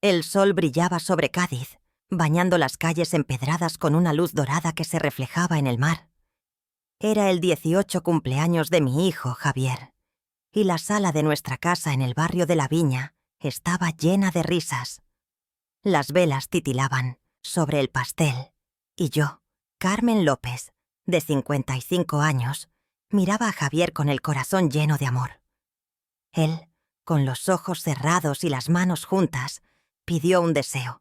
El sol brillaba sobre Cádiz, bañando las calles empedradas con una luz dorada que se reflejaba en el mar. Era el 18 cumpleaños de mi hijo, Javier, y la sala de nuestra casa en el barrio de La Viña estaba llena de risas. Las velas titilaban sobre el pastel, y yo, Carmen López, de 55 años, miraba a Javier con el corazón lleno de amor. Él, con los ojos cerrados y las manos juntas, pidió un deseo: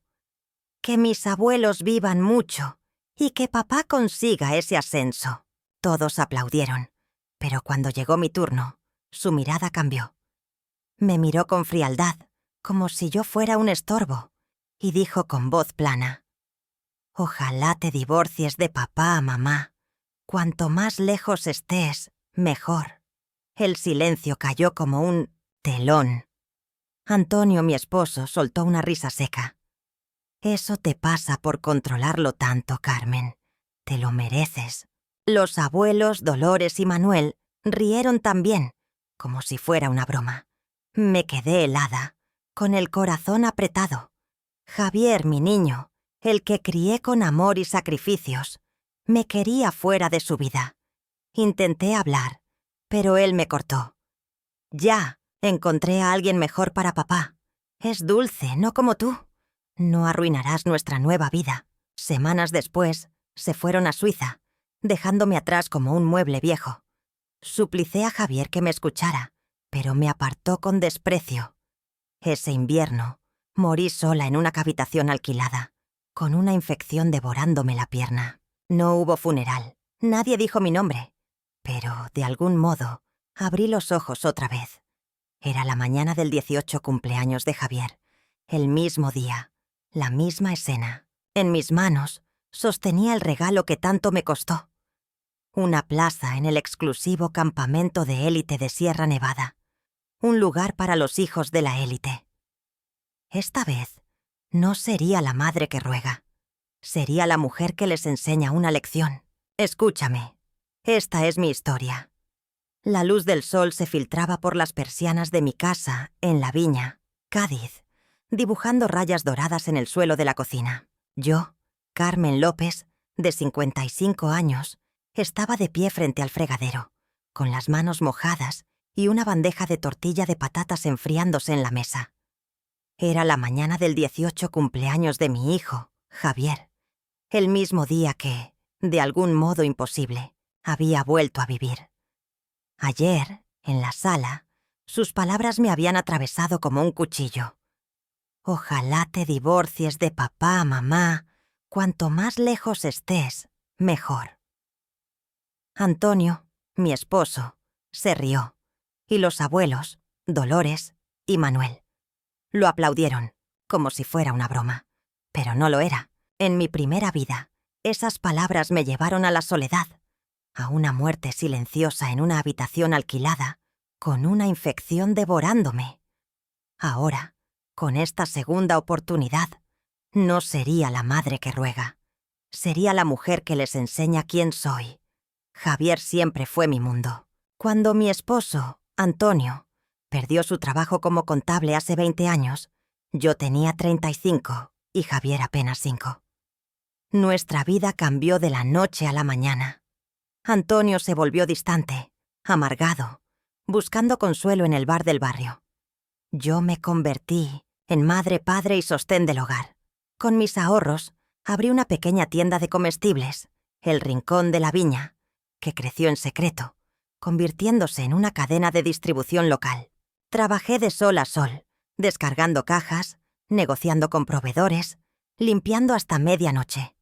que mis abuelos vivan mucho y que papá consiga ese ascenso. Todos aplaudieron, pero cuando llegó mi turno, su mirada cambió. Me miró con frialdad, como si yo fuera un estorbo, y dijo con voz plana: ojalá te divorcies de papá, mamá. Cuanto más lejos estés, mejor. El silencio cayó como un telón. Antonio, mi esposo, soltó una risa seca. Eso te pasa por controlarlo tanto, Carmen. Te lo mereces. Los abuelos Dolores y Manuel rieron también, como si fuera una broma. Me quedé helada, con el corazón apretado. Javier, mi niño, el que crié con amor y sacrificios, me quería fuera de su vida. Intenté hablar, pero él me cortó. Ya, encontré a alguien mejor para papá. Es dulce, no como tú. No arruinarás nuestra nueva vida. Semanas después, se fueron a Suiza, dejándome atrás como un mueble viejo. Suplicé a Javier que me escuchara, pero me apartó con desprecio. Ese invierno, morí sola en una habitación alquilada, con una infección devorándome la pierna. No hubo funeral, nadie dijo mi nombre, pero, de algún modo, abrí los ojos otra vez. Era la mañana del 18 cumpleaños de Javier, el mismo día, la misma escena. En mis manos sostenía el regalo que tanto me costó. Una plaza en el exclusivo campamento de élite de Sierra Nevada. Un lugar para los hijos de la élite. Esta vez, no sería la madre que ruega. Sería la mujer que les enseña una lección. Escúchame. Esta es mi historia. La luz del sol se filtraba por las persianas de mi casa en La Viña, Cádiz, dibujando rayas doradas en el suelo de la cocina. Yo, Carmen López, de 55 años, estaba de pie frente al fregadero, con las manos mojadas y una bandeja de tortilla de patatas enfriándose en la mesa. Era la mañana del 18 cumpleaños de mi hijo, Javier, el mismo día que, de algún modo imposible, había vuelto a vivir. Ayer, en la sala, sus palabras me habían atravesado como un cuchillo. Ojalá te divorcies de papá, mamá. Cuanto más lejos estés, mejor. Antonio, mi esposo, se rió, y los abuelos, Dolores y Manuel, lo aplaudieron, como si fuera una broma. Pero no lo era. En mi primera vida, esas palabras me llevaron a la soledad, a una muerte silenciosa en una habitación alquilada, con una infección devorándome. Ahora, con esta segunda oportunidad, no sería la madre que ruega. Sería la mujer que les enseña quién soy. Javier siempre fue mi mundo. Cuando mi esposo, Antonio, perdió su trabajo como contable hace 20 años, yo tenía 35 y Javier apenas 5. Nuestra vida cambió de la noche a la mañana. Antonio se volvió distante, amargado, buscando consuelo en el bar del barrio. Yo me convertí en madre, padre y sostén del hogar. Con mis ahorros, abrí una pequeña tienda de comestibles, El Rincón de La Viña, que creció en secreto, convirtiéndose en una cadena de distribución local. Trabajé de sol a sol, descargando cajas, negociando con proveedores, limpiando hasta medianoche.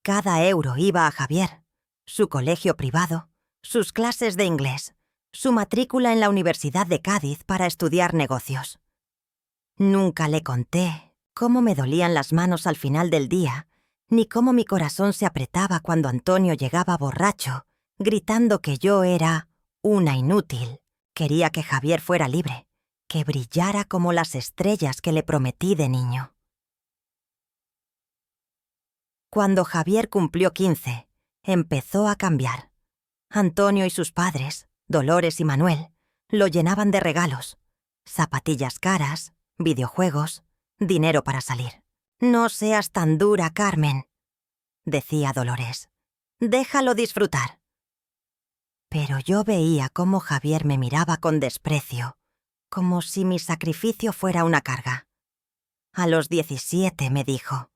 Cada euro iba a Javier, su colegio privado, sus clases de inglés, su matrícula en la Universidad de Cádiz para estudiar negocios. Nunca le conté cómo me dolían las manos al final del día, ni cómo mi corazón se apretaba cuando Antonio llegaba borracho, gritando que yo era una inútil. Quería que Javier fuera libre, que brillara como las estrellas que le prometí de niño. Cuando Javier cumplió 15, empezó a cambiar. Antonio y sus padres, Dolores y Manuel, lo llenaban de regalos: zapatillas caras, videojuegos, dinero para salir. «No seas tan dura, Carmen», decía Dolores. «Déjalo disfrutar». Pero yo veía cómo Javier me miraba con desprecio, como si mi sacrificio fuera una carga. A los 17 me dijo: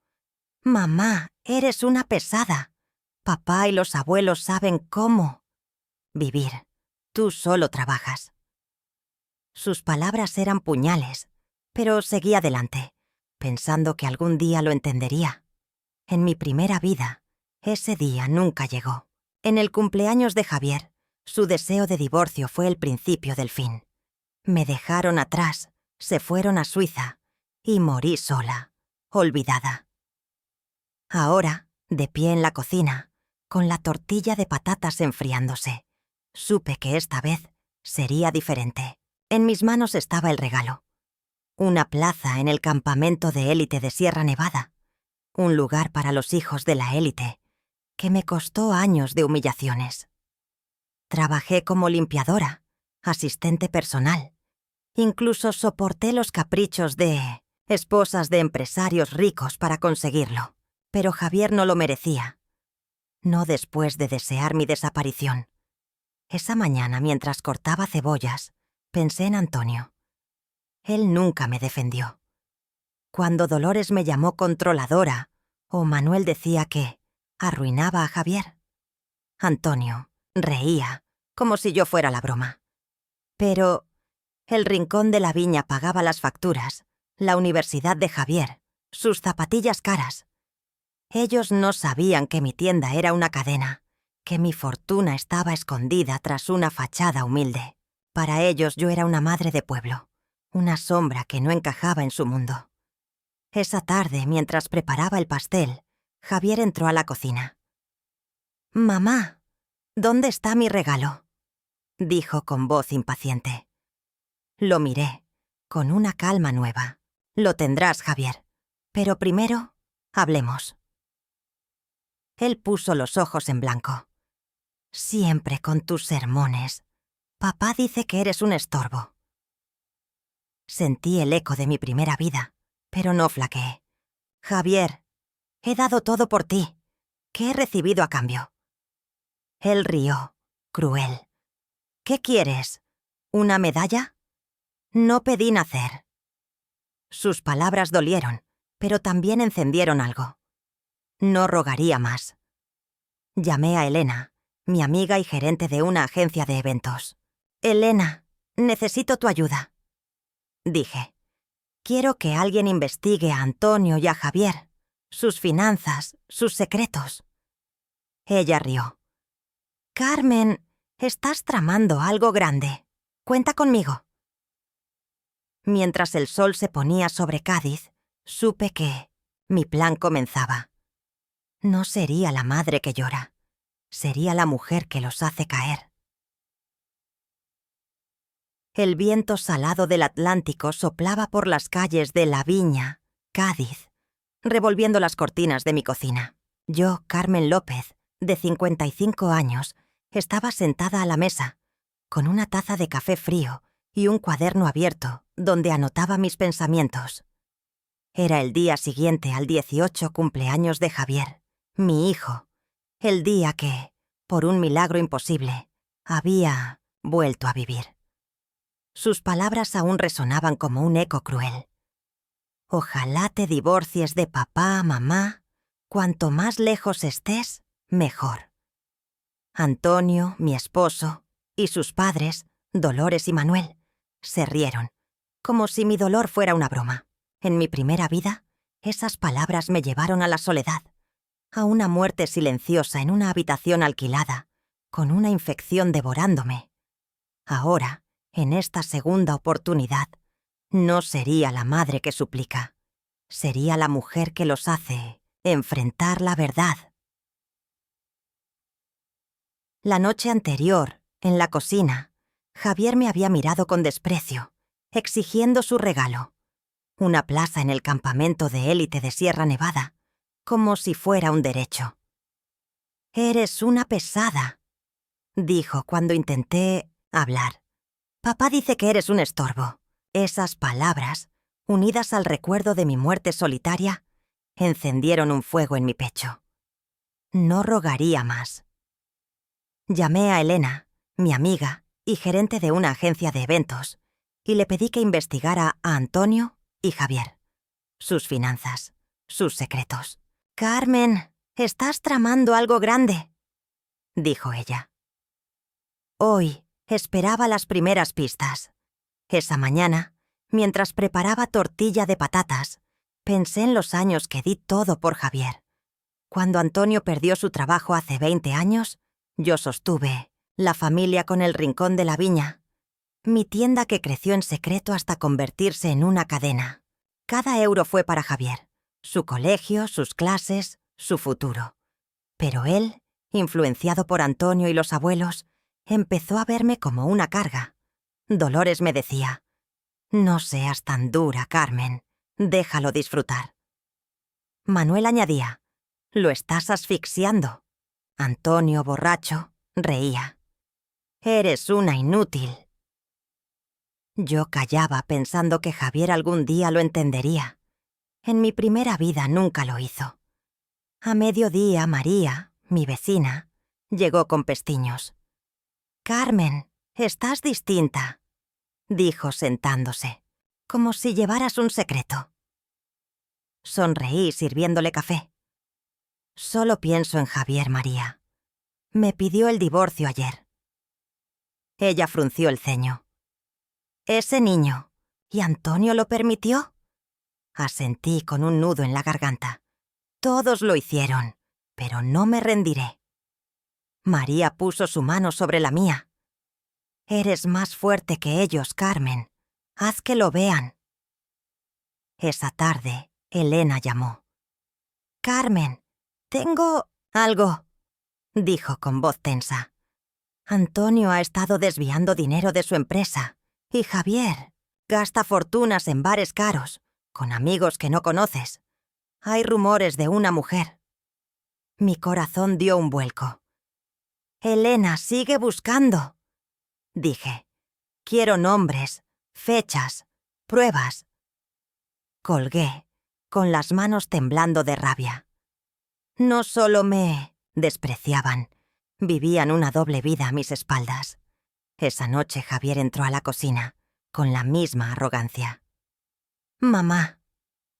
«Mamá, eres una pesada. Papá y los abuelos saben cómo vivir. Tú solo trabajas». Sus palabras eran puñales, pero seguí adelante, pensando que algún día lo entendería. En mi primera vida, ese día nunca llegó. En el cumpleaños de Javier, su deseo de divorcio fue el principio del fin. Me dejaron atrás, se fueron a Suiza, y morí sola, olvidada. Ahora, de pie en la cocina, con la tortilla de patatas enfriándose, supe que esta vez sería diferente. En mis manos estaba el regalo. Una plaza en el campamento de élite de Sierra Nevada. Un lugar para los hijos de la élite, que me costó años de humillaciones. Trabajé como limpiadora, asistente personal. Incluso soporté los caprichos de esposas de empresarios ricos para conseguirlo. Pero Javier no lo merecía. No después de desear mi desaparición. Esa mañana, mientras cortaba cebollas, pensé en Antonio. Él nunca me defendió. Cuando Dolores me llamó controladora, o Manuel decía que arruinaba a Javier, Antonio reía, como si yo fuera la broma. Pero el rincón de la viña pagaba las facturas, la universidad de Javier, sus zapatillas caras. Ellos no sabían que mi tienda era una cadena, que mi fortuna estaba escondida tras una fachada humilde. Para ellos yo era una madre de pueblo, una sombra que no encajaba en su mundo. Esa tarde, mientras preparaba el pastel, Javier entró a la cocina. «Mamá, ¿dónde está mi regalo?», dijo con voz impaciente. Lo miré, con una calma nueva. «Lo tendrás, Javier. Pero primero, hablemos». Él puso los ojos en blanco. «Siempre con tus sermones. Papá dice que eres un estorbo». Sentí el eco de mi primera vida, pero no flaqueé. «Javier, he dado todo por ti. ¿Qué he recibido a cambio?». Él rió, cruel. «¿Qué quieres? ¿Una medalla?». «No pedí nacer». Sus palabras dolieron, pero también encendieron algo. No rogaría más. Llamé a Elena, mi amiga y gerente de una agencia de eventos. «Elena, necesito tu ayuda», dije. «Quiero que alguien investigue a Antonio y a Javier, sus finanzas, sus secretos». Ella rió. «Carmen, estás tramando algo grande. Cuenta conmigo». Mientras el sol se ponía sobre Cádiz, supe que mi plan comenzaba. No sería la madre que llora, sería la mujer que los hace caer. El viento salado del Atlántico soplaba por las calles de La Viña, Cádiz, revolviendo las cortinas de mi cocina. Yo, Carmen López, de 55 años, estaba sentada a la mesa, con una taza de café frío y un cuaderno abierto donde anotaba mis pensamientos. Era el día siguiente al 18 cumpleaños de Javier, mi hijo, el día que, por un milagro imposible, había vuelto a vivir. Sus palabras aún resonaban como un eco cruel. «Ojalá te divorcies de papá, mamá. Cuanto más lejos estés, mejor». Antonio, mi esposo, y sus padres, Dolores y Manuel, se rieron, como si mi dolor fuera una broma. En mi primera vida, esas palabras me llevaron a la soledad, a una muerte silenciosa en una habitación alquilada, con una infección devorándome. Ahora, en esta segunda oportunidad, no sería la madre que suplica, sería la mujer que los hace enfrentar la verdad. La noche anterior, en la cocina, Javier me había mirado con desprecio, exigiendo su regalo, una plaza en el campamento de élite de Sierra Nevada, como si fuera un derecho. «Eres una pesada», dijo cuando intenté hablar. «Papá dice que eres un estorbo». Esas palabras, unidas al recuerdo de mi muerte solitaria, encendieron un fuego en mi pecho. No rogaría más. Llamé a Elena, mi amiga y gerente de una agencia de eventos, y le pedí que investigara a Antonio y Javier, sus finanzas, sus secretos. «Carmen, estás tramando algo grande», dijo ella. Hoy esperaba las primeras pistas. Esa mañana, mientras preparaba tortilla de patatas, pensé en los años que di todo por Javier. Cuando Antonio perdió su trabajo hace 20 años, yo sostuve la familia con el Rincón de la Viña, mi tienda que creció en secreto hasta convertirse en una cadena. Cada euro fue para Javier, su colegio, sus clases, su futuro. Pero él, influenciado por Antonio y los abuelos, empezó a verme como una carga. Dolores me decía: «No seas tan dura, Carmen. Déjalo disfrutar». Manuel añadía: «Lo estás asfixiando». Antonio, borracho, reía: «Eres una inútil». Yo callaba pensando que Javier algún día lo entendería. En mi primera vida nunca lo hizo. A mediodía, María, mi vecina, llegó con pestiños. «Carmen, estás distinta», dijo sentándose, como si llevaras un secreto. Sonreí sirviéndole café. «Solo pienso en Javier, María. Me pidió el divorcio ayer». Ella frunció el ceño. «Ese niño. ¿Y Antonio lo permitió?». Asentí con un nudo en la garganta. «Todos lo hicieron, pero no me rendiré». María puso su mano sobre la mía. «Eres más fuerte que ellos, Carmen. Haz que lo vean». Esa tarde, Elena llamó. «Carmen, tengo algo», dijo con voz tensa. «Antonio ha estado desviando dinero de su empresa, y Javier gasta fortunas en bares caros, con amigos que no conoces. Hay rumores de una mujer». Mi corazón dio un vuelco. «Elena, sigue buscando», dije. «Quiero nombres, fechas, pruebas». Colgué, con las manos temblando de rabia. No solo me despreciaban, vivían una doble vida a mis espaldas. Esa noche Javier entró a la cocina, con la misma arrogancia. «Mamá,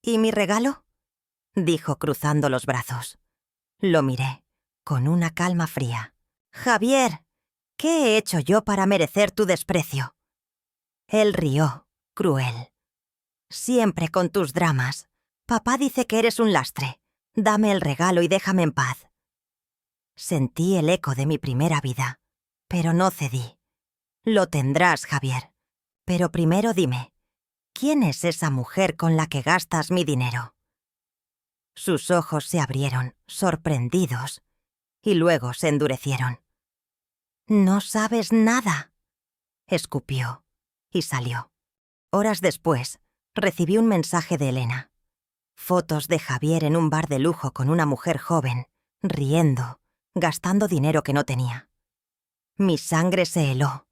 ¿y mi regalo?», dijo cruzando los brazos. Lo miré, con una calma fría. «Javier, ¿qué he hecho yo para merecer tu desprecio?». Él rió, cruel. «Siempre con tus dramas. Papá dice que eres un lastre. Dame el regalo y déjame en paz». Sentí el eco de mi primera vida, pero no cedí. «Lo tendrás, Javier. Pero primero dime, ¿quién es esa mujer con la que gastas mi dinero?». Sus ojos se abrieron, sorprendidos, y luego se endurecieron. «No sabes nada», escupió, y salió. Horas después, recibí un mensaje de Elena. Fotos de Javier en un bar de lujo con una mujer joven, riendo, gastando dinero que no tenía. Mi sangre se heló.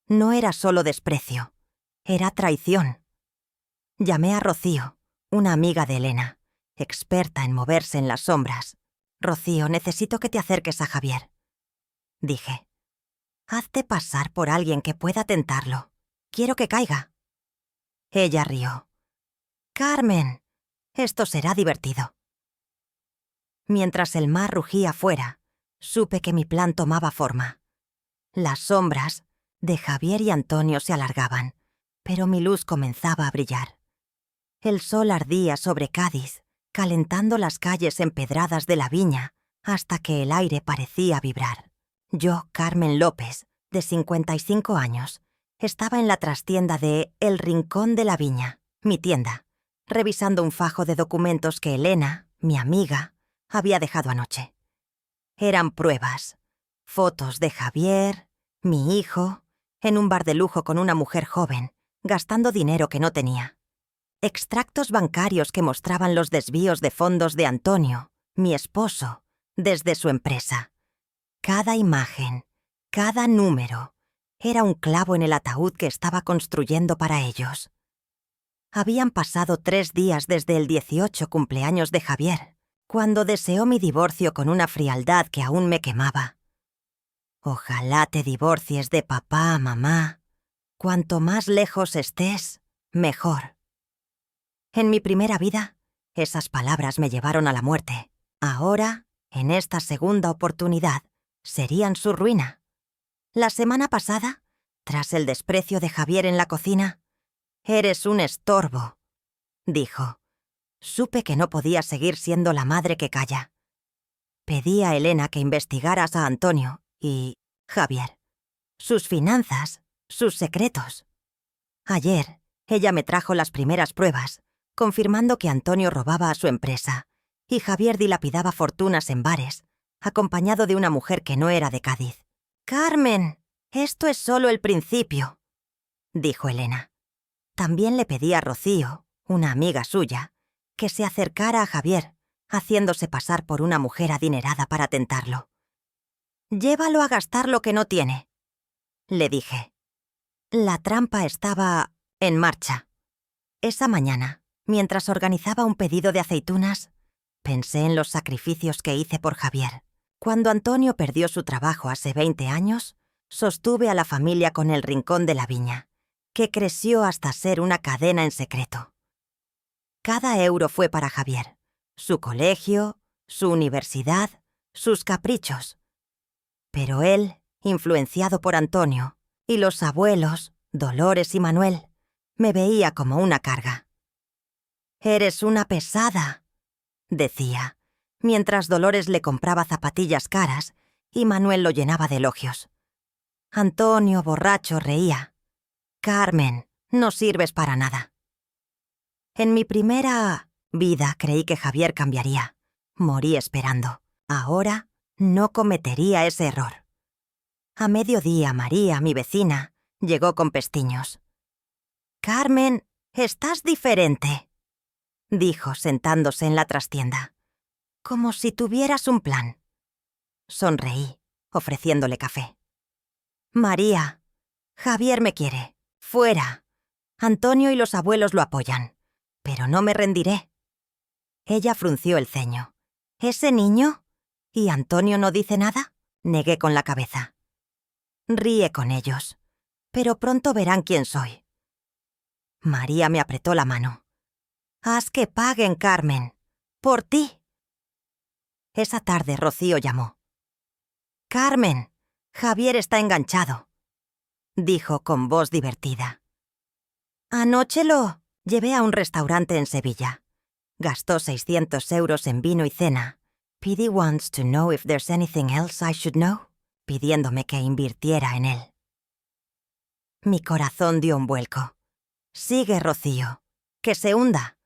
No era solo desprecio, era traición. Llamé a Rocío, una amiga de Elena, experta en moverse en las sombras. «Rocío, necesito que te acerques a Javier», dije. «Hazte pasar por alguien que pueda tentarlo. Quiero que caiga». Ella rió. «Carmen, esto será divertido». Mientras el mar rugía afuera, supe que mi plan tomaba forma. Las sombras de Javier y Antonio se alargaban, pero mi luz comenzaba a brillar. El sol ardía sobre Cádiz, calentando las calles empedradas de la Viña hasta que el aire parecía vibrar. Yo, Carmen López, de 55 años, estaba en la trastienda de El Rincón de la Viña, mi tienda, revisando un fajo de documentos que Elena, mi amiga, había dejado anoche. Eran pruebas, fotos de Javier, mi hijo, en un bar de lujo con una mujer joven, gastando dinero que no tenía. Extractos bancarios que mostraban los desvíos de fondos de Antonio, mi esposo, desde su empresa. Cada imagen, cada número, era un clavo en el ataúd que estaba construyendo para ellos. Habían pasado 3 días desde el 18 cumpleaños de Javier, cuando deseó mi divorcio con una frialdad que aún me quemaba. Ojalá te divorcies de papá, mamá. Cuanto más lejos estés, mejor. En mi primera vida, esas palabras me llevaron a la muerte. Ahora, en esta segunda oportunidad, serían su ruina. La semana pasada, tras el desprecio de Javier en la cocina, «Eres un estorbo», dijo. Supe que no podía seguir siendo la madre que calla. Pedí a Elena que investigaras a Antonio y Javier. Sus finanzas, sus secretos. Ayer, ella me trajo las primeras pruebas, confirmando que Antonio robaba a su empresa y Javier dilapidaba fortunas en bares, acompañado de una mujer que no era de Cádiz. «Carmen, esto es solo el principio», dijo Elena. También le pedí a Rocío, una amiga suya, que se acercara a Javier, haciéndose pasar por una mujer adinerada para tentarlo. «Llévalo a gastar lo que no tiene», le dije. La trampa estaba en marcha. Esa mañana, mientras organizaba un pedido de aceitunas, pensé en los sacrificios que hice por Javier. Cuando Antonio perdió su trabajo hace 20 años, sostuve a la familia con el Rincón de la Viña, que creció hasta ser una cadena en secreto. Cada euro fue para Javier, su colegio, su universidad, sus caprichos. Pero él, influenciado por Antonio, y los abuelos, Dolores y Manuel, me veía como una carga. «Eres una pesada», decía, mientras Dolores le compraba zapatillas caras y Manuel lo llenaba de elogios. Antonio, borracho, reía. «Carmen, no sirves para nada». En mi primera vida creí que Javier cambiaría. Morí esperando. Ahora no cometería ese error. A mediodía, María, mi vecina, llegó con pestiños. «Carmen, estás diferente», dijo sentándose en la trastienda. «Como si tuvieras un plan». Sonreí, ofreciéndole café. «María, Javier me quiere. Fuera. Antonio y los abuelos lo apoyan. Pero no me rendiré». Ella frunció el ceño. «¿Ese niño? ¿Y Antonio no dice nada?», negué con la cabeza. «Ríe con ellos. Pero pronto verán quién soy». María me apretó la mano. «Haz que paguen, Carmen. Por ti». Esa tarde Rocío llamó. «Carmen, Javier está enganchado», dijo con voz divertida. «Anoche lo llevé a un restaurante en Sevilla. Gastó 600 euros en vino y cena. Pidi wants to know if there's anything else I should know», pidiéndome que invirtiera en él. Mi corazón dio un vuelco. «Sigue, Rocío. Que se hunda».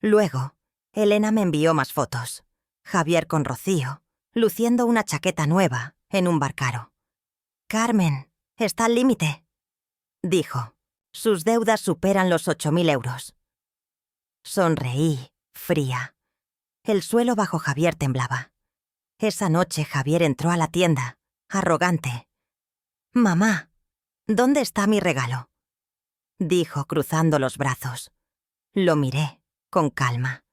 Luego, Elena me envió más fotos. Javier con Rocío, luciendo una chaqueta nueva en un bar caro. «Carmen, está al límite», dijo. «Sus deudas superan los 8.000 euros». Sonreí, fría. El suelo bajo Javier temblaba. Esa noche Javier entró a la tienda, arrogante. «Mamá, ¿dónde está mi regalo?», dijo cruzando los brazos. Lo miré, con calma.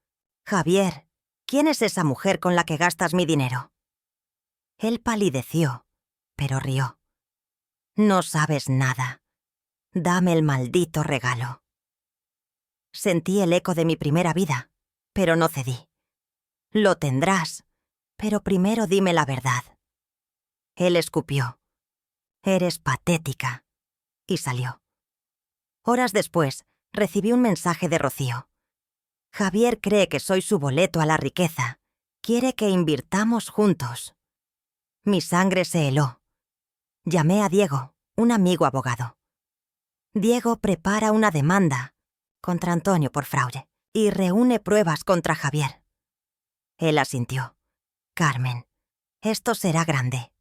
«Javier, ¿quién es esa mujer con la que gastas mi dinero?». Él palideció, pero rió. «No sabes nada. Dame el maldito regalo». Sentí el eco de mi primera vida, pero no cedí. «Lo tendrás, pero primero dime la verdad». Él escupió. «Eres patética», y salió. Horas después, recibí un mensaje de Rocío. «Javier cree que soy su boleto a la riqueza. Quiere que invirtamos juntos». Mi sangre se heló. Llamé a Diego, un amigo abogado. Diego prepara una demanda contra Antonio por fraude y reúne pruebas contra Javier. Él asintió. «Carmen, esto será grande».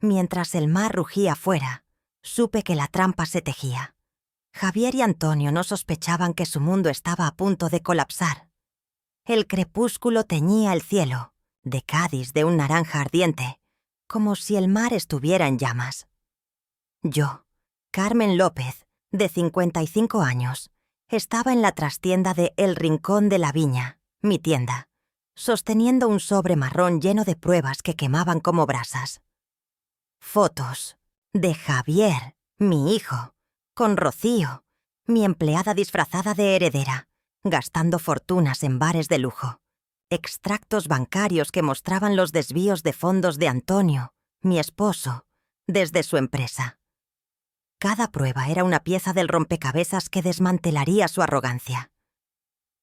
Mientras el mar rugía afuera, supe que la trampa se tejía. Javier y Antonio no sospechaban que su mundo estaba a punto de colapsar. El crepúsculo teñía el cielo, de Cádiz de un naranja ardiente, como si el mar estuviera en llamas. Yo, Carmen López, de 55 años, estaba en la trastienda de El Rincón de la Viña, mi tienda, sosteniendo un sobre marrón lleno de pruebas que quemaban como brasas. Fotos de Javier, mi hijo, con Rocío, mi empleada disfrazada de heredera, gastando fortunas en bares de lujo. Extractos bancarios que mostraban los desvíos de fondos de Antonio, mi esposo, desde su empresa. Cada prueba era una pieza del rompecabezas que desmantelaría su arrogancia.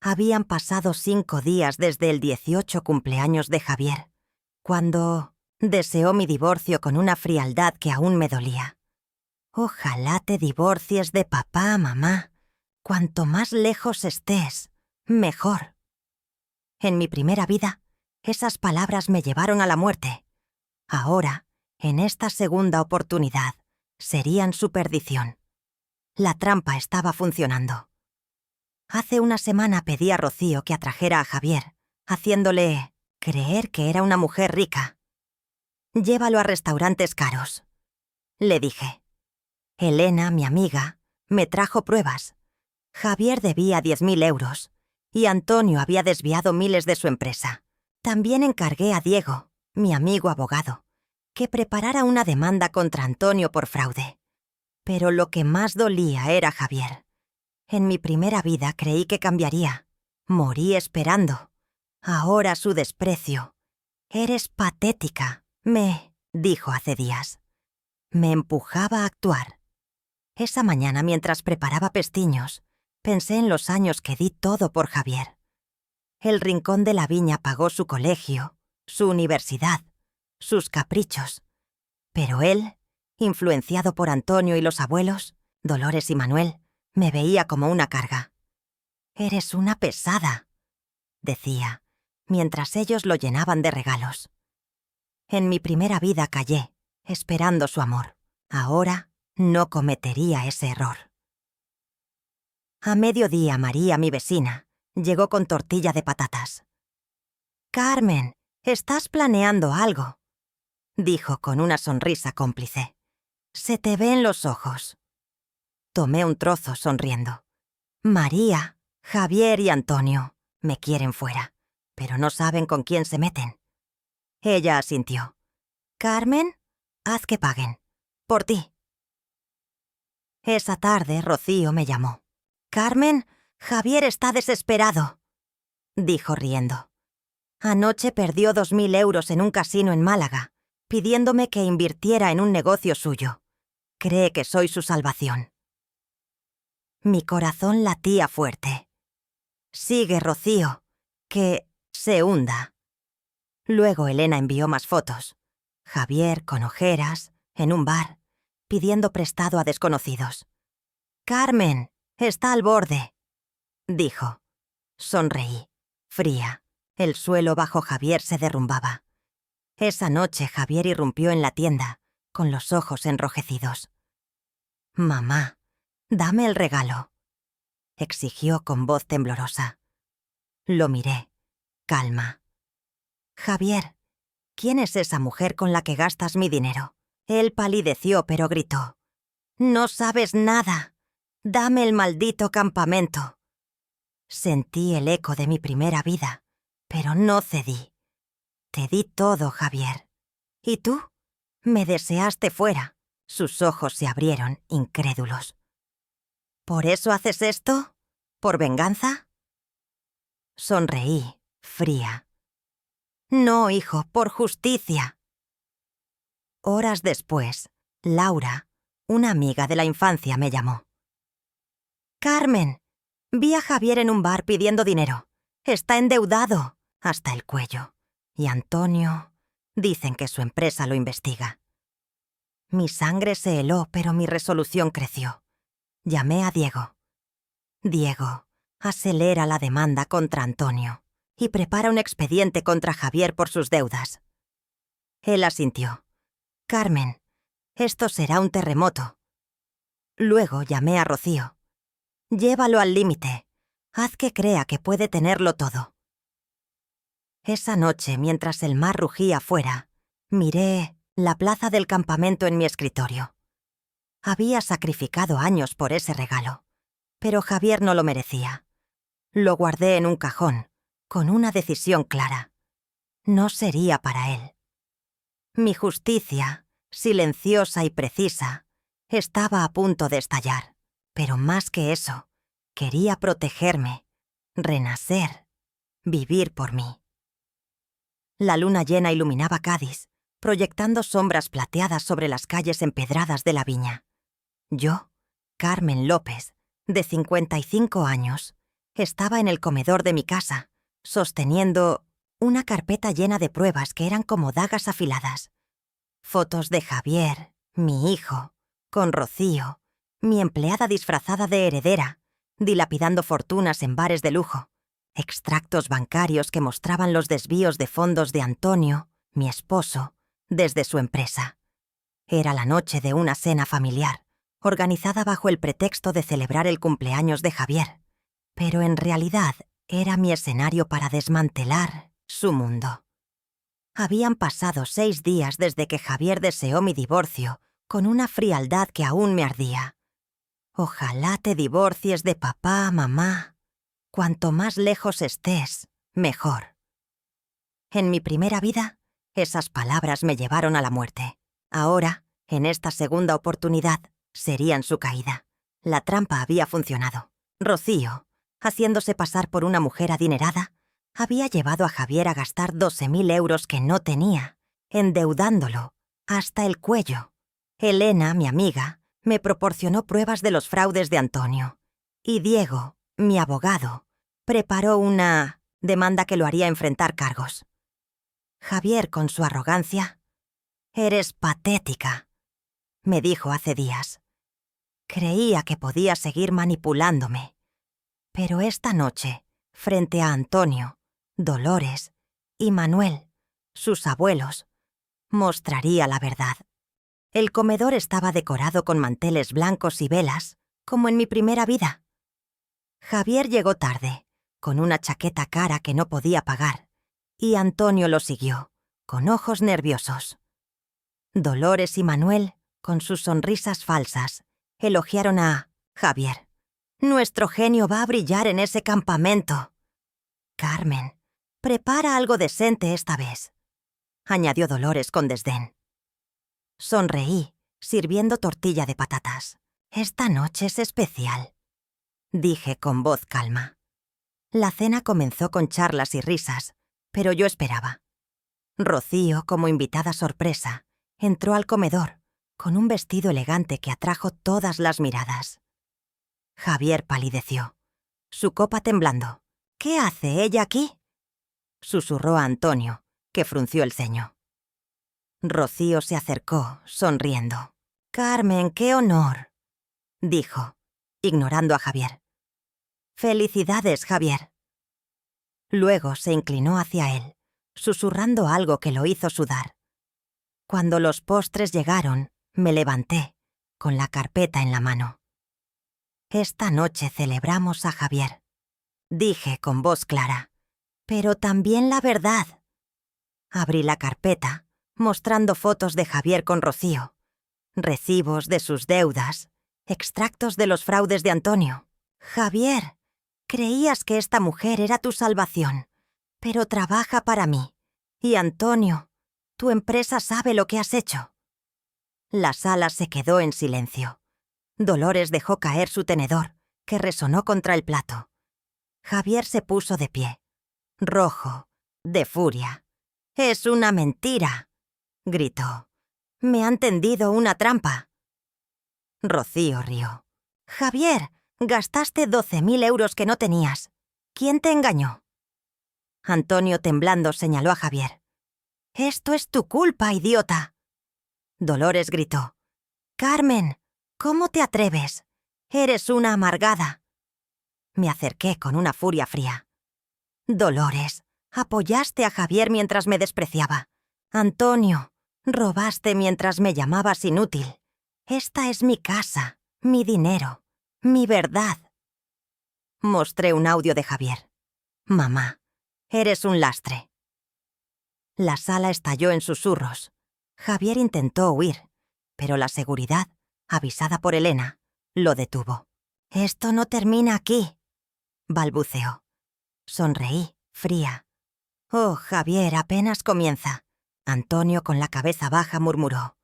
Habían pasado 5 días desde el 18 cumpleaños de Javier, cuando deseó mi divorcio con una frialdad que aún me dolía. Ojalá te divorcies de papá, mamá. Cuanto más lejos estés, mejor. En mi primera vida, esas palabras me llevaron a la muerte. Ahora, en esta segunda oportunidad, serían su perdición. La trampa estaba funcionando. Hace una semana pedí a Rocío que atrajera a Javier, haciéndole creer que era una mujer rica. Llévalo a restaurantes caros, le dije. Elena, mi amiga, me trajo pruebas. Javier debía 10.000 euros y Antonio había desviado miles de su empresa. También encargué a Diego, mi amigo abogado, que preparara una demanda contra Antonio por fraude. Pero lo que más dolía era Javier. En mi primera vida creí que cambiaría. Morí esperando. Ahora su desprecio. Eres patética, me dijo hace días. Me empujaba a actuar. Esa mañana, mientras preparaba pestiños, pensé en los años que di todo por Javier. El Rincón de la Viña pagó su colegio, su universidad, sus caprichos. Pero él, influenciado por Antonio y los abuelos, Dolores y Manuel, me veía como una carga. «Eres una pesada», decía, mientras ellos lo llenaban de regalos. En mi primera vida callé, esperando su amor. Ahora no cometería ese error. A mediodía, María, mi vecina, llegó con tortilla de patatas. «Carmen, estás planeando algo», dijo con una sonrisa cómplice. «Se te ven los ojos». Tomé un trozo sonriendo. María, Javier y Antonio me quieren fuera, pero no saben con quién se meten. Ella asintió. «Carmen, haz que paguen. Por ti». Esa tarde, Rocío me llamó. «Carmen, Javier está desesperado», dijo riendo. «Anoche perdió 2.000 euros en un casino en Málaga, pidiéndome que invirtiera en un negocio suyo. Cree que soy su salvación». Mi corazón latía fuerte. «Sigue, Rocío, que se hunda». Luego Elena envió más fotos. Javier con ojeras, en un bar, pidiendo prestado a desconocidos. «Carmen, está al borde», dijo. Sonreí, fría. El suelo bajo Javier se derrumbaba. Esa noche Javier irrumpió en la tienda, con los ojos enrojecidos. «Mamá, dame el regalo», exigió con voz temblorosa. Lo miré. Calma. «Javier, ¿quién es esa mujer con la que gastas mi dinero?» Él palideció, pero gritó. «No sabes nada. Dame el maldito campamento». Sentí el eco de mi primera vida, pero no cedí. «Te di todo, Javier. ¿Y tú?» «Me deseaste fuera». Sus ojos se abrieron, incrédulos. «¿Por eso haces esto? ¿Por venganza?» Sonreí, fría. «No, hijo, por justicia». Horas después, Laura, una amiga de la infancia, me llamó. «Carmen, vi a Javier en un bar pidiendo dinero. Está endeudado hasta el cuello. Y Antonio, dicen que su empresa lo investiga». Mi sangre se heló, pero mi resolución creció. Llamé a Diego. «Diego, acelera la demanda contra Antonio y prepara un expediente contra Javier por sus deudas». Él asintió. «Carmen, esto será un terremoto». Luego llamé a Rocío. «Llévalo al límite. Haz que crea que puede tenerlo todo». Esa noche, mientras el mar rugía afuera, miré la plaza del campamento en mi escritorio. Había sacrificado años por ese regalo, pero Javier no lo merecía. Lo guardé en un cajón, con una decisión clara. No sería para él. Mi justicia, silenciosa y precisa, estaba a punto de estallar. Pero más que eso, quería protegerme, renacer, vivir por mí. La luna llena iluminaba Cádiz, proyectando sombras plateadas sobre las calles empedradas de la viña. Yo, Carmen López, de 55 años, estaba en el comedor de mi casa, sosteniendo una carpeta llena de pruebas que eran como dagas afiladas. Fotos de Javier, mi hijo, con Rocío, mi empleada disfrazada de heredera, dilapidando fortunas en bares de lujo, extractos bancarios que mostraban los desvíos de fondos de Antonio, mi esposo, desde su empresa. Era la noche de una cena familiar, organizada bajo el pretexto de celebrar el cumpleaños de Javier, pero en realidad era mi escenario para desmantelar su mundo. Habían pasado 6 días desde que Javier deseó mi divorcio, con una frialdad que aún me ardía. Ojalá te divorcies de papá, mamá. Cuanto más lejos estés, mejor. En mi primera vida, esas palabras me llevaron a la muerte. Ahora, en esta segunda oportunidad, serían su caída. La trampa había funcionado. Rocío, haciéndose pasar por una mujer adinerada, había llevado a Javier a gastar 12.000 euros que no tenía, endeudándolo hasta el cuello. Elena, mi amiga, me proporcionó pruebas de los fraudes de Antonio. Y Diego, mi abogado, preparó una demanda que lo haría enfrentar cargos. Javier, con su arrogancia: «Eres patética», me dijo hace días. Creía que podía seguir manipulándome. Pero esta noche, frente a Antonio, Dolores y Manuel, sus abuelos, mostraría la verdad. El comedor estaba decorado con manteles blancos y velas, como en mi primera vida. Javier llegó tarde, con una chaqueta cara que no podía pagar, y Antonio lo siguió, con ojos nerviosos. Dolores y Manuel, con sus sonrisas falsas, elogiaron a Javier. «Nuestro genio va a brillar en ese campamento». «Carmen, prepara algo decente esta vez», añadió Dolores con desdén. Sonreí, sirviendo tortilla de patatas. «Esta noche es especial», dije con voz calma. La cena comenzó con charlas y risas, pero yo esperaba. Rocío, como invitada sorpresa, entró al comedor, con un vestido elegante que atrajo todas las miradas. Javier palideció, su copa temblando. «¿Qué hace ella aquí?», susurró a Antonio, que frunció el ceño. Rocío se acercó, sonriendo. «Carmen, qué honor», dijo, ignorando a Javier. «Felicidades, Javier». Luego se inclinó hacia él, susurrando algo que lo hizo sudar. Cuando los postres llegaron, me levanté, con la carpeta en la mano. «Esta noche celebramos a Javier», dije con voz clara, «pero también la verdad». Abrí la carpeta, mostrando fotos de Javier con Rocío, recibos de sus deudas, extractos de los fraudes de Antonio. «Javier, creías que esta mujer era tu salvación, pero trabaja para mí. Y Antonio, tu empresa sabe lo que has hecho». La sala se quedó en silencio. Dolores dejó caer su tenedor, que resonó contra el plato. Javier se puso de pie, rojo, de furia. «Es una mentira», gritó. «Me han tendido una trampa». Rocío rió. «Javier, gastaste 12.000 euros que no tenías. ¿Quién te engañó?». Antonio, temblando, señaló a Javier. «Esto es tu culpa, idiota». Dolores gritó. «Carmen, ¿cómo te atreves? Eres una amargada». Me acerqué con una furia fría. «Dolores, apoyaste a Javier mientras me despreciaba. Antonio, robaste mientras me llamabas inútil. Esta es mi casa, mi dinero, mi verdad». Mostré un audio de Javier. «Mamá, eres un lastre». La sala estalló en susurros. Javier intentó huir, pero la seguridad avisada por Elena, lo detuvo. «Esto no termina aquí», balbuceó. Sonreí, fría. «Oh, Javier, apenas comienza». Antonio, con la cabeza baja, murmuró.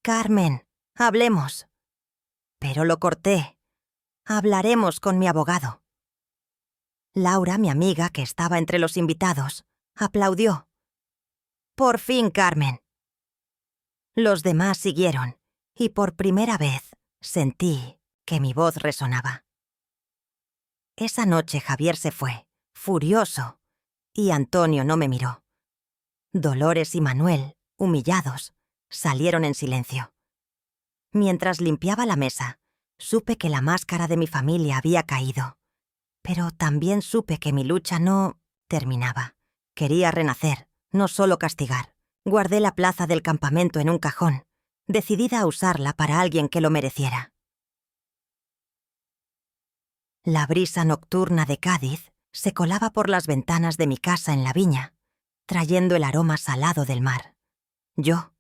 «Carmen, hablemos». Pero lo corté. «Hablaremos con mi abogado». Laura, mi amiga, que estaba entre los invitados, aplaudió. «Por fin, Carmen». Los demás siguieron, y por primera vez sentí que mi voz resonaba. Esa noche Javier se fue, furioso, y Antonio no me miró. Dolores y Manuel, humillados, salieron en silencio. Mientras limpiaba la mesa, supe que la máscara de mi familia había caído. Pero también supe que mi lucha no terminaba. Quería renacer, no solo castigar. Guardé la plaza del campamento en un cajón, decidida a usarla para alguien que lo mereciera. La brisa nocturna de Cádiz se colaba por las ventanas de mi casa en la viña, trayendo el aroma salado del mar. Yo,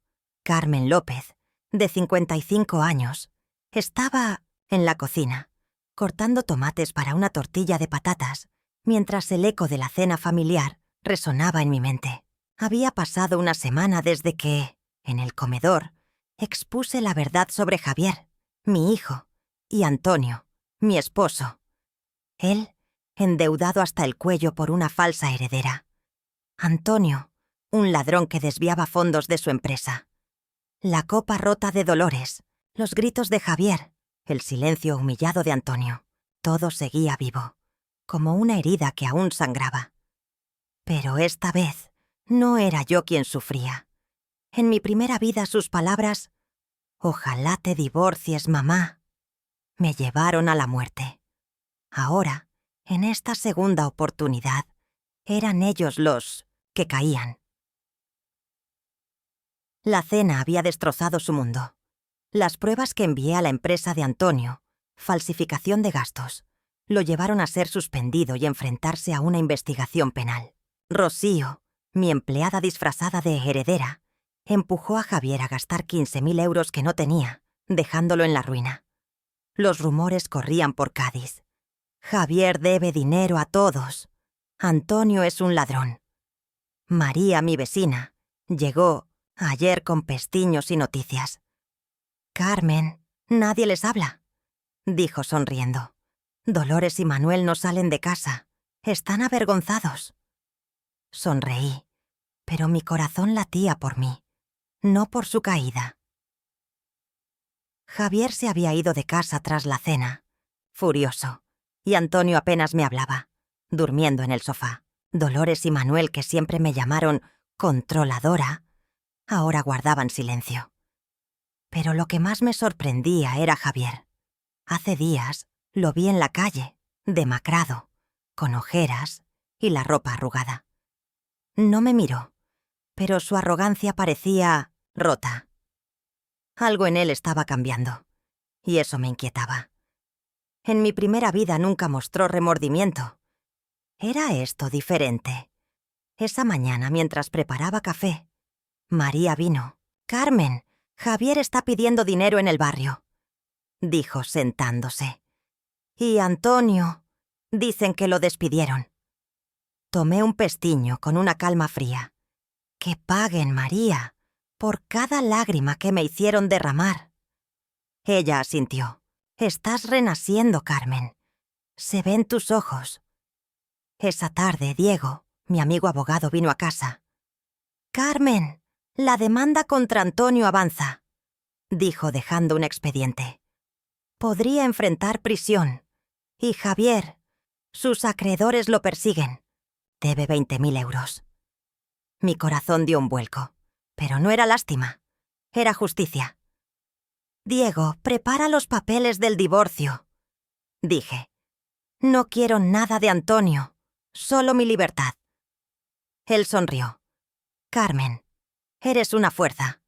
Carmen López, de 55 años, estaba en la cocina, cortando tomates para una tortilla de patatas, mientras el eco de la cena familiar resonaba en mi mente. Había pasado una semana desde que, en el comedor, expuse la verdad sobre Javier, mi hijo, y Antonio, mi esposo. Él, endeudado hasta el cuello por una falsa heredera. Antonio, un ladrón que desviaba fondos de su empresa. La copa rota de Dolores, los gritos de Javier, el silencio humillado de Antonio. Todo seguía vivo, como una herida que aún sangraba. Pero esta vez no era yo quien sufría. En mi primera vida sus palabras, «Ojalá te divorcies, mamá», me llevaron a la muerte. Ahora, en esta segunda oportunidad, eran ellos los que caían. La cena había destrozado su mundo. Las pruebas que envié a la empresa de Antonio, falsificación de gastos, lo llevaron a ser suspendido y enfrentarse a una investigación penal. Rocío, mi empleada disfrazada de heredera, empujó a Javier a gastar 15.000 euros que no tenía, dejándolo en la ruina. Los rumores corrían por Cádiz. Javier debe dinero a todos. Antonio es un ladrón. María, mi vecina, llegó ayer con pestiños y noticias. «Carmen, nadie les habla», dijo sonriendo. «Dolores y Manuel no salen de casa. Están avergonzados». Sonreí, pero mi corazón latía por mí, no por su caída. Javier se había ido de casa tras la cena, furioso, y Antonio apenas me hablaba, durmiendo en el sofá. Dolores y Manuel, que siempre me llamaron controladora, ahora guardaban silencio. Pero lo que más me sorprendía era Javier. Hace días lo vi en la calle, demacrado, con ojeras y la ropa arrugada. No me miró, pero su arrogancia parecía rota. Algo en él estaba cambiando, y eso me inquietaba. En mi primera vida nunca mostró remordimiento. ¿Era esto diferente? Esa mañana, mientras preparaba café, María vino. «Carmen, Javier está pidiendo dinero en el barrio», dijo sentándose. «Y Antonio, dicen que lo despidieron». Tomé un pestiño con una calma fría. «Que paguen, María, por cada lágrima que me hicieron derramar». Ella asintió. «Estás renaciendo, Carmen. Se ven tus ojos». Esa tarde, Diego, mi amigo abogado, vino a casa. «Carmen, la demanda contra Antonio avanza», dijo dejando un expediente. «Podría enfrentar prisión. Y Javier, sus acreedores lo persiguen. Debe 20.000 euros». Mi corazón dio un vuelco, pero no era lástima. Era justicia. «Diego, prepara los papeles del divorcio», dije. «No quiero nada de Antonio, solo mi libertad». Él sonrió. «Carmen, eres una fuerza».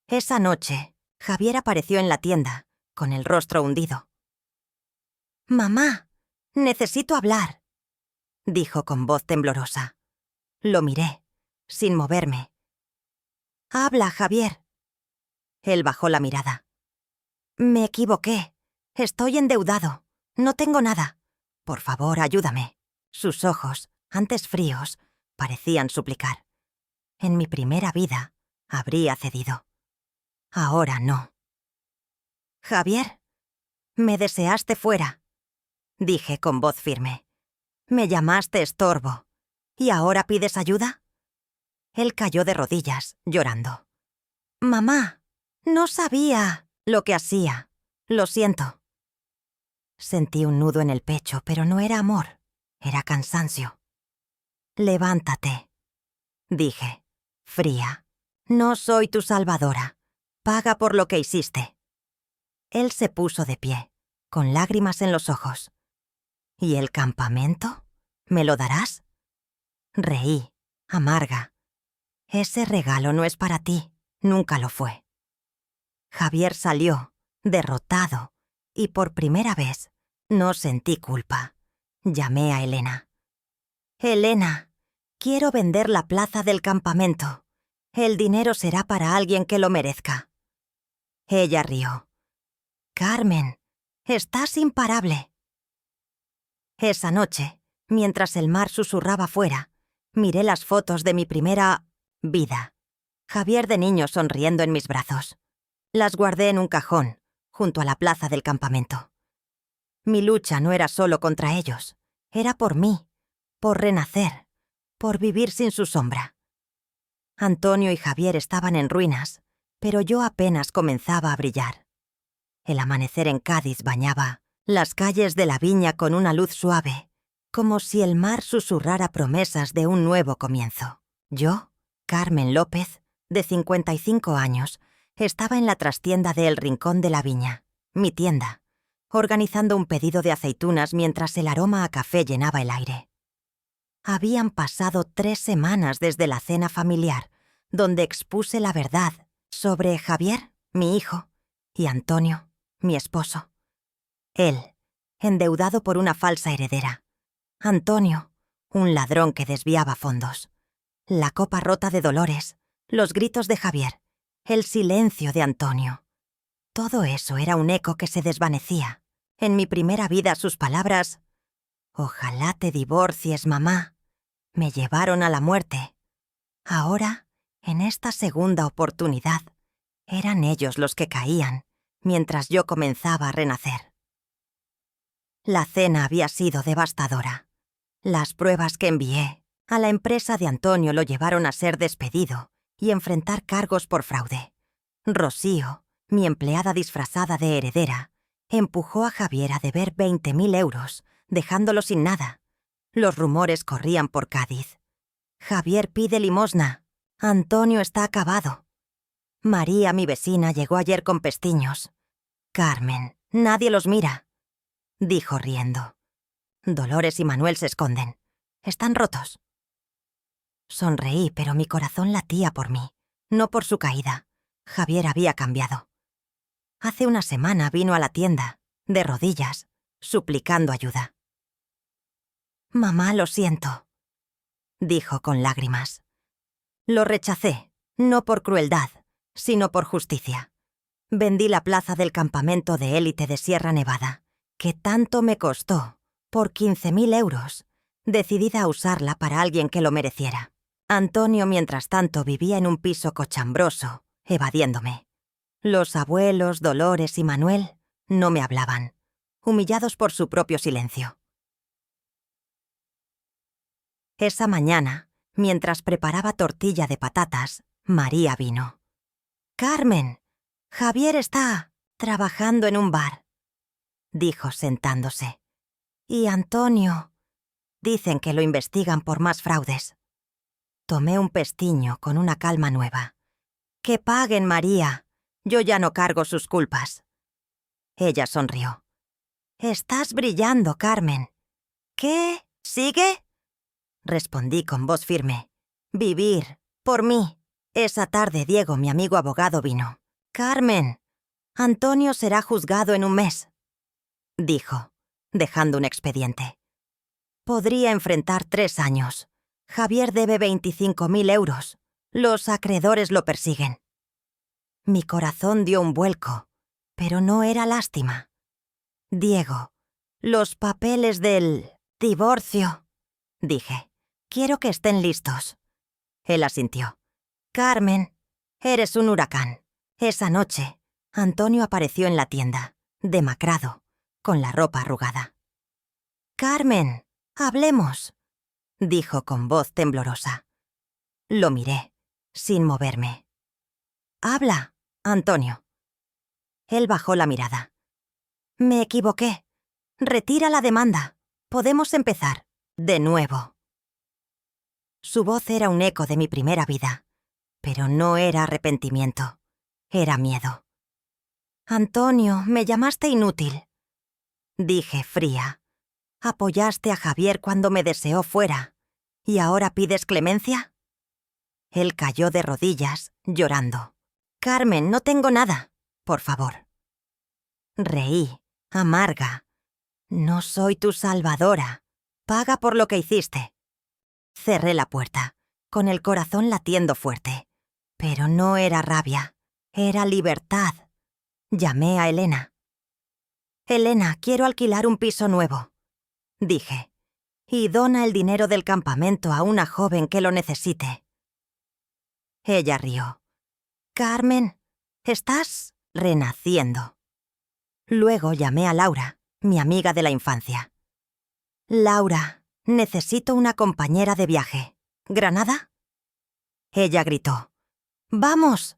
Esa noche, Javier apareció en la tienda, con el rostro hundido. «Mamá, necesito hablar», dijo con voz temblorosa. Lo miré, sin moverme. «Habla, Javier». Él bajó la mirada. Me equivoqué. Estoy endeudado. No tengo nada. Por favor, ayúdame. Sus ojos, antes fríos, parecían suplicar. En mi primera vida habría cedido. Ahora no. Javier, me deseaste fuera, dije con voz firme. Me llamaste estorbo. ¿Y ahora pides ayuda? Él cayó de rodillas, llorando. Mamá, no sabía lo que hacía. Lo siento. Sentí un nudo en el pecho, pero no era amor, era cansancio. Levántate, dije, fría. No soy tu salvadora. Paga por lo que hiciste. Él se puso de pie, con lágrimas en los ojos. ¿Y el campamento? ¿Me lo darás? Reí, amarga. Ese regalo no es para ti, nunca lo fue. Javier salió, derrotado, y por primera vez no sentí culpa. Llamé a Elena. Elena, quiero vender la plaza del campamento. El dinero será para alguien que lo merezca. Ella rió. Carmen, estás imparable. Esa noche, mientras el mar susurraba fuera, miré las fotos de mi primera vida. Javier de niño sonriendo en mis brazos. Las guardé en un cajón, junto a la plaza del campamento. Mi lucha no era solo contra ellos, era por mí, por renacer, por vivir sin su sombra. Antonio y Javier estaban en ruinas, pero yo apenas comenzaba a brillar. El amanecer en Cádiz bañaba las calles de la viña con una luz suave, como si el mar susurrara promesas de un nuevo comienzo. Yo, Carmen López, de 55 años, estaba en la trastienda de El Rincón de la Viña, mi tienda, organizando un pedido de aceitunas mientras el aroma a café llenaba el aire. Habían pasado 3 semanas desde la cena familiar, donde expuse la verdad sobre Javier, mi hijo, y Antonio, mi esposo. Él, endeudado por una falsa heredera. Antonio, un ladrón que desviaba fondos. La copa rota de Dolores, los gritos de Javier, el silencio de Antonio. Todo eso era un eco que se desvanecía. En mi primera vida sus palabras, «Ojalá te divorcies, mamá», me llevaron a la muerte. Ahora, en esta segunda oportunidad, eran ellos los que caían, mientras yo comenzaba a renacer. La cena había sido devastadora. Las pruebas que envié a la empresa de Antonio lo llevaron a ser despedido y enfrentar cargos por fraude. Rocío, mi empleada disfrazada de heredera, empujó a Javier a deber 20.000 euros, dejándolo sin nada. Los rumores corrían por Cádiz. Javier pide limosna. Antonio está acabado. María, mi vecina, llegó ayer con pestiños. Carmen, nadie los mira, dijo riendo. Dolores y Manuel se esconden. Están rotos. Sonreí, pero mi corazón latía por mí, no por su caída. Javier había cambiado. Hace una semana vino a la tienda, de rodillas, suplicando ayuda. «Mamá, lo siento», dijo con lágrimas. Lo rechacé, no por crueldad, sino por justicia. Vendí la plaza del campamento de élite de Sierra Nevada, que tanto me costó, por 15.000 euros, decidida a usarla para alguien que lo mereciera. Antonio, mientras tanto, vivía en un piso cochambroso, evadiéndome. Los abuelos, Dolores y Manuel no me hablaban, humillados por su propio silencio. Esa mañana, mientras preparaba tortilla de patatas, María vino. «Carmen, Javier está trabajando en un bar», dijo sentándose. «Y Antonio, dicen que lo investigan por más fraudes». Tomé un pestiño con una calma nueva. «Que paguen, María. Yo ya no cargo sus culpas». Ella sonrió. «Estás brillando, Carmen». «¿Qué? ¿Sigue?», respondí con voz firme. «Vivir, por mí». Esa tarde Diego, mi amigo abogado, vino. «Carmen, Antonio será juzgado en un mes», dijo, dejando un expediente. «Podría enfrentar 3 años. Javier debe 25.000 euros. Los acreedores lo persiguen». Mi corazón dio un vuelco. Pero no era lástima. Diego, los papeles del divorcio, dije. Quiero que estén listos. Él asintió. Carmen, eres un huracán. Esa noche, Antonio apareció en la tienda, demacrado, con la ropa arrugada. Carmen, hablemos, dijo con voz temblorosa. Lo miré, sin moverme. Habla, Antonio. Él bajó la mirada. Me equivoqué. Retira la demanda. Podemos empezar, de nuevo. Su voz era un eco de mi primera vida, pero no era arrepentimiento, era miedo. Antonio, me llamaste inútil. Dije fría. Apoyaste a Javier cuando me deseó fuera, ¿y ahora pides clemencia? Él cayó de rodillas, llorando. Carmen, no tengo nada, por favor. Reí, amarga. No soy tu salvadora. Paga por lo que hiciste. Cerré la puerta, con el corazón latiendo fuerte. Pero no era rabia, era libertad. Llamé a Elena. Elena, quiero alquilar un piso nuevo, dije, y dona el dinero del campamento a una joven que lo necesite. Ella rió. Carmen, estás renaciendo. Luego llamé a Laura, mi amiga de la infancia. Laura, necesito una compañera de viaje. ¿Granada? Ella gritó. ¡Vamos!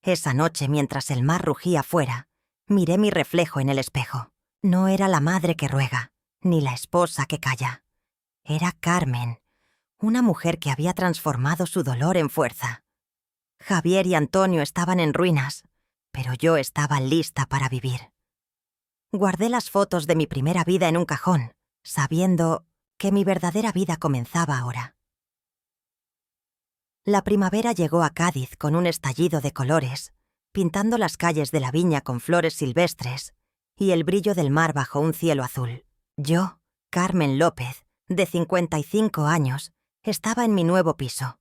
Esa noche, mientras el mar rugía fuera, miré mi reflejo en el espejo. No era la madre que ruega, ni la esposa que calla. Era Carmen, una mujer que había transformado su dolor en fuerza. Javier y Antonio estaban en ruinas, pero yo estaba lista para vivir. Guardé las fotos de mi primera vida en un cajón, sabiendo que mi verdadera vida comenzaba ahora. La primavera llegó a Cádiz con un estallido de colores, pintando las calles de la viña con flores silvestres y el brillo del mar bajo un cielo azul. Yo, Carmen López, de 55 años, estaba en mi nuevo piso,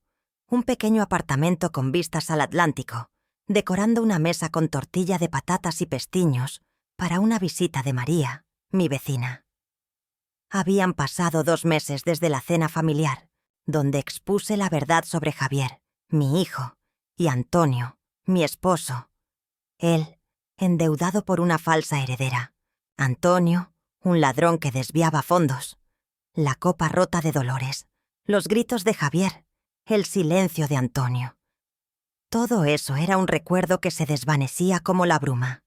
un pequeño apartamento con vistas al Atlántico, decorando una mesa con tortilla de patatas y pestiños para una visita de María, mi vecina. Habían pasado 2 meses desde la cena familiar, donde expuse la verdad sobre Javier, mi hijo, y Antonio, mi esposo. Él, endeudado por una falsa heredera. Antonio, un ladrón que desviaba fondos. La copa rota de Dolores, los gritos de Javier, el silencio de Antonio. Todo eso era un recuerdo que se desvanecía como la bruma.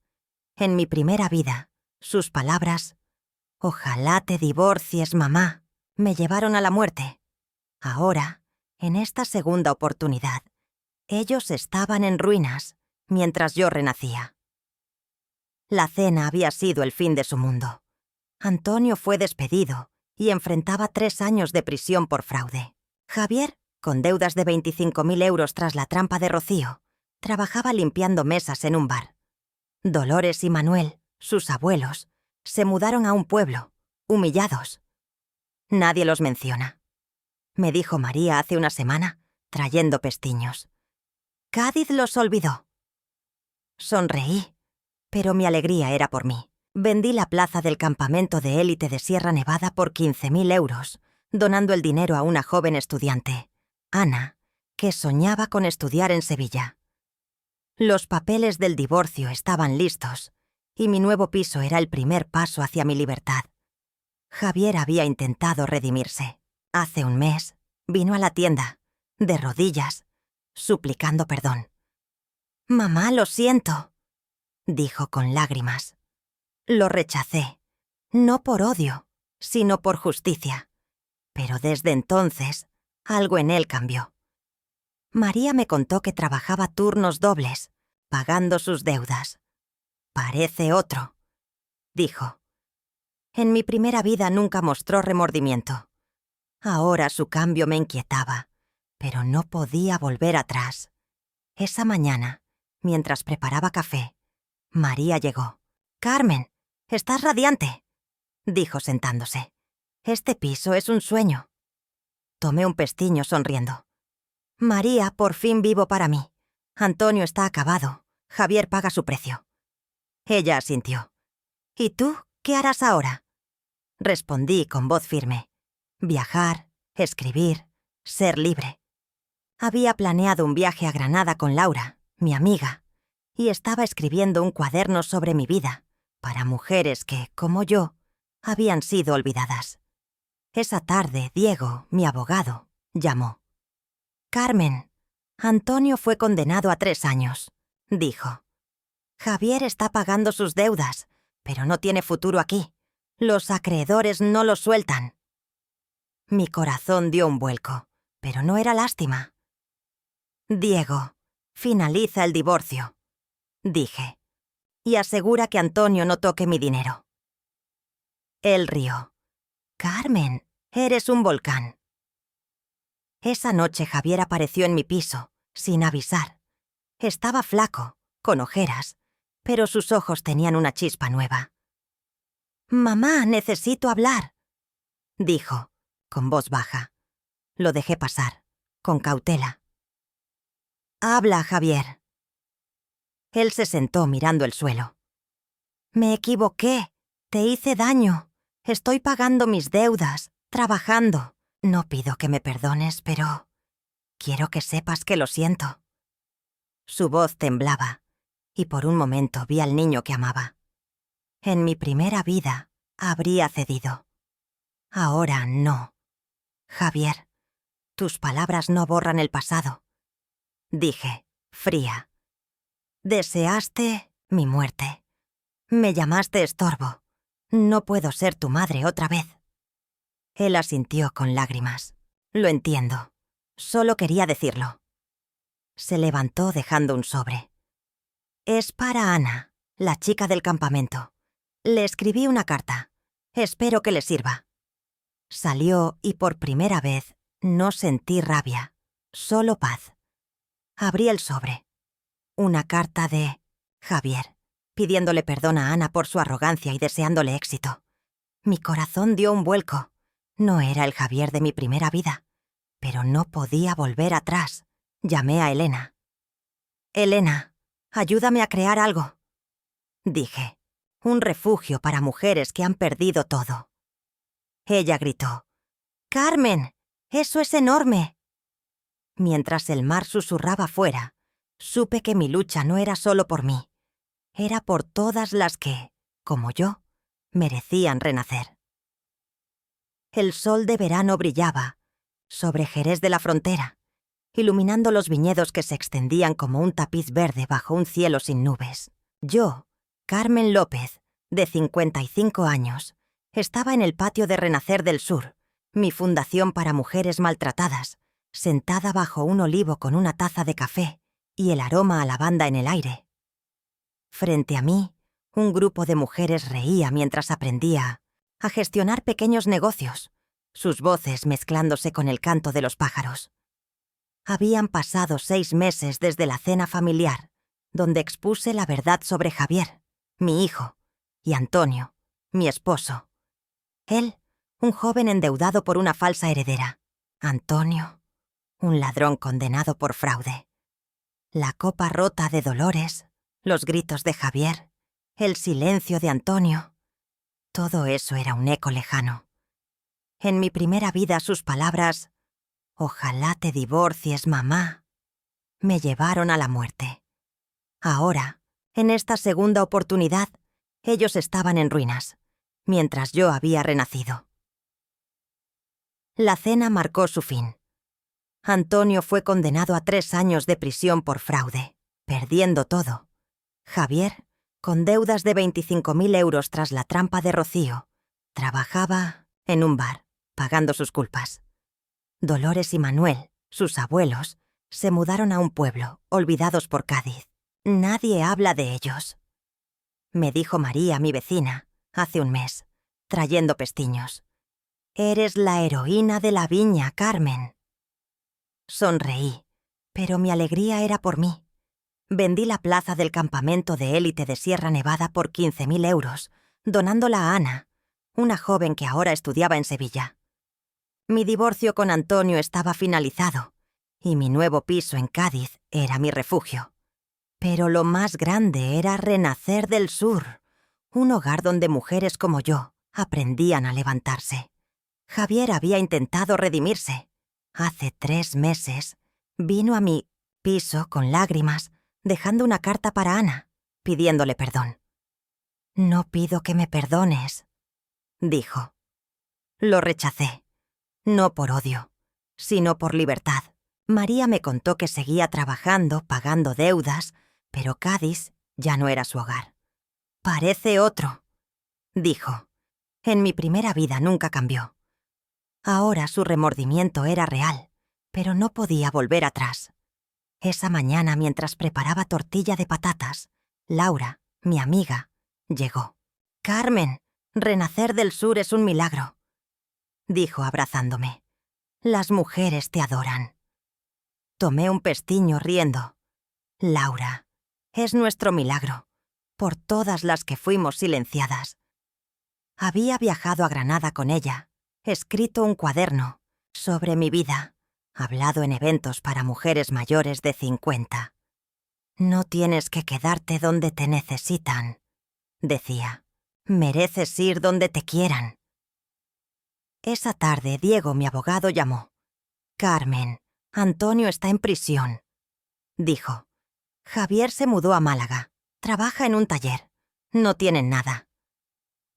En mi primera vida, sus palabras, «Ojalá te divorcies, mamá», me llevaron a la muerte. Ahora, en esta segunda oportunidad, ellos estaban en ruinas, mientras yo renacía. La cena había sido el fin de su mundo. Antonio fue despedido y enfrentaba 3 años de prisión por fraude. Javier, con deudas de 25.000 euros tras la trampa de Rocío, trabajaba limpiando mesas en un bar. Dolores y Manuel, sus abuelos, se mudaron a un pueblo, humillados. Nadie los menciona. Me dijo María hace una semana, trayendo pestiños. Cádiz los olvidó. Sonreí, pero mi alegría era por mí. Vendí la plaza del campamento de élite de Sierra Nevada por 15.000 euros, donando el dinero a una joven estudiante, Ana, que soñaba con estudiar en Sevilla. Los papeles del divorcio estaban listos, y mi nuevo piso era el primer paso hacia mi libertad. Javier había intentado redimirse. Hace un mes, vino a la tienda, de rodillas, suplicando perdón. «Mamá, lo siento», dijo con lágrimas. Lo rechacé, no por odio, sino por justicia. Pero desde entonces, algo en él cambió. María me contó que trabajaba turnos dobles, pagando sus deudas. «Parece otro», dijo. En mi primera vida nunca mostró remordimiento. Ahora su cambio me inquietaba, pero no podía volver atrás. Esa mañana, mientras preparaba café, María llegó. «Carmen, estás radiante», dijo sentándose. «Este piso es un sueño». Tomé un pestiño sonriendo. «María, por fin vivo para mí. Antonio está acabado. Javier paga su precio». Ella asintió. ¿Y tú qué harás ahora? Respondí con voz firme. Viajar, escribir, ser libre. Había planeado un viaje a Granada con Laura, mi amiga, y estaba escribiendo un cuaderno sobre mi vida, para mujeres que, como yo, habían sido olvidadas. Esa tarde, Diego, mi abogado, llamó. «Carmen, Antonio fue condenado a 3 años», dijo. «Javier está pagando sus deudas, pero no tiene futuro aquí. Los acreedores no lo sueltan». Mi corazón dio un vuelco, pero no era lástima. «Diego, finaliza el divorcio», dije, «y asegura que Antonio no toque mi dinero». Él rió. «Carmen, eres un volcán». Esa noche Javier apareció en mi piso, sin avisar. Estaba flaco, con ojeras, pero sus ojos tenían una chispa nueva. «Mamá, necesito hablar», dijo, con voz baja. Lo dejé pasar, con cautela. «Habla, Javier». Él se sentó mirando el suelo. «Me equivoqué, te hice daño. Estoy pagando mis deudas, trabajando. No pido que me perdones, pero quiero que sepas que lo siento». Su voz temblaba, y por un momento vi al niño que amaba. En mi primera vida habría cedido. Ahora no. Javier, tus palabras no borran el pasado. Dije, fría. Deseaste mi muerte. Me llamaste estorbo. No puedo ser tu madre otra vez. Él asintió con lágrimas. Lo entiendo. Solo quería decirlo. Se levantó dejando un sobre. Es para Ana, la chica del campamento. Le escribí una carta. Espero que le sirva. Salió y por primera vez no sentí rabia, solo paz. Abrí el sobre. Una carta de Javier, pidiéndole perdón a Ana por su arrogancia y deseándole éxito. Mi corazón dio un vuelco. No era el Javier de mi primera vida, pero no podía volver atrás. Llamé a Elena. «Elena, ayúdame a crear algo», dije. «Un refugio para mujeres que han perdido todo». Ella gritó. «¡Carmen! ¡Eso es enorme!». Mientras el mar susurraba fuera, supe que mi lucha no era solo por mí. Era por todas las que, como yo, merecían renacer. El sol de verano brillaba sobre Jerez de la Frontera, iluminando los viñedos que se extendían como un tapiz verde bajo un cielo sin nubes. Yo, Carmen López, de 55 años, estaba en el patio de Renacer del Sur, mi fundación para mujeres maltratadas, sentada bajo un olivo con una taza de café y el aroma a lavanda en el aire. Frente a mí, un grupo de mujeres reía mientras aprendía a gestionar pequeños negocios, sus voces mezclándose con el canto de los pájaros. Habían pasado 6 meses desde la cena familiar, donde expuse la verdad sobre Javier, mi hijo, y Antonio, mi esposo. Él, un joven endeudado por una falsa heredera. Antonio, un ladrón condenado por fraude. La copa rota de Dolores, los gritos de Javier, el silencio de Antonio. Todo eso era un eco lejano. En mi primera vida sus palabras, «Ojalá te divorcies, mamá», me llevaron a la muerte. Ahora, en esta segunda oportunidad, ellos estaban en ruinas, mientras yo había renacido. La cena marcó su fin. Antonio fue condenado a 3 años de prisión por fraude, perdiendo todo. Javier, con deudas de 25.000 euros tras la trampa de Rocío, trabajaba en un bar, pagando sus culpas. Dolores y Manuel, sus abuelos, se mudaron a un pueblo, olvidados por Cádiz. Nadie habla de ellos. Me dijo María, mi vecina, hace un mes, trayendo pestiños. «Eres la heroína de la viña, Carmen». Sonreí, pero mi alegría era por mí. Vendí la plaza del campamento de élite de Sierra Nevada por 15.000 euros, donándola a Ana, una joven que ahora estudiaba en Sevilla. Mi divorcio con Antonio estaba finalizado, y mi nuevo piso en Cádiz era mi refugio. Pero lo más grande era Renacer del Sur, un hogar donde mujeres como yo aprendían a levantarse. Javier había intentado redimirse. Hace 3 meses vino a mi piso con lágrimas, dejando una carta para Ana, pidiéndole perdón. «No pido que me perdones», dijo. Lo rechacé, no por odio, sino por libertad. María me contó que seguía trabajando, pagando deudas, pero Cádiz ya no era su hogar. «Parece otro», dijo. En mi primera vida nunca cambió. Ahora su remordimiento era real, pero no podía volver atrás. Esa mañana, mientras preparaba tortilla de patatas, Laura, mi amiga, llegó. «Carmen, Renacer del Sur es un milagro», dijo abrazándome. «Las mujeres te adoran». Tomé un pestiño riendo. «Laura, es nuestro milagro, por todas las que fuimos silenciadas». Había viajado a Granada con ella, escrito un cuaderno sobre mi vida, hablado en eventos para mujeres mayores de 50. «No tienes que quedarte donde te necesitan», decía. «Mereces ir donde te quieran». Esa tarde Diego, mi abogado, llamó. «Carmen, Antonio está en prisión», dijo. «Javier se mudó a Málaga. Trabaja en un taller. No tienen nada».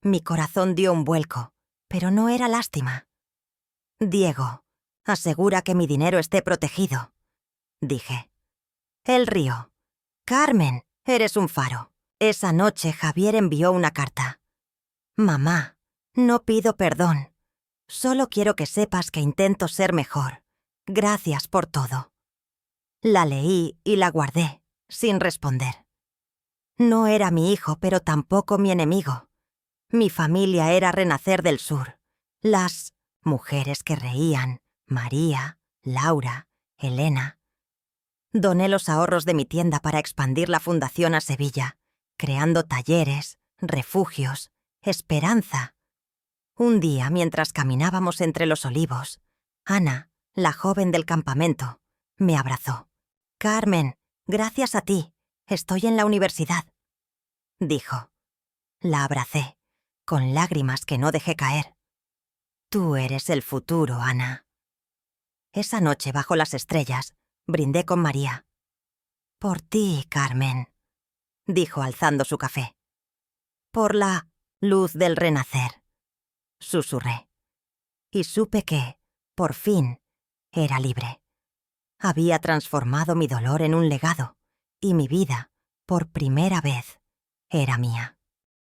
Mi corazón dio un vuelco, pero no era lástima. «Diego, asegura que mi dinero esté protegido», dije. Él rió. «Carmen, eres un faro». Esa noche Javier envió una carta. «Mamá, no pido perdón. Solo quiero que sepas que intento ser mejor. Gracias por todo». La leí y la guardé, sin responder. No era mi hijo, pero tampoco mi enemigo. Mi familia era Renacer del Sur. Las mujeres que reían, María, Laura, Elena. Doné los ahorros de mi tienda para expandir la fundación a Sevilla, creando talleres, refugios, esperanza. Un día, mientras caminábamos entre los olivos, Ana, la joven del campamento, me abrazó. «Carmen, gracias a ti, estoy en la universidad», dijo. La abracé, con lágrimas que no dejé caer. «Tú eres el futuro, Ana». Esa noche, bajo las estrellas, brindé con María. «Por ti, Carmen», dijo alzando su café. «Por la luz del renacer», susurré. Y supe que, por fin, era libre. Había transformado mi dolor en un legado, y mi vida, por primera vez, era mía.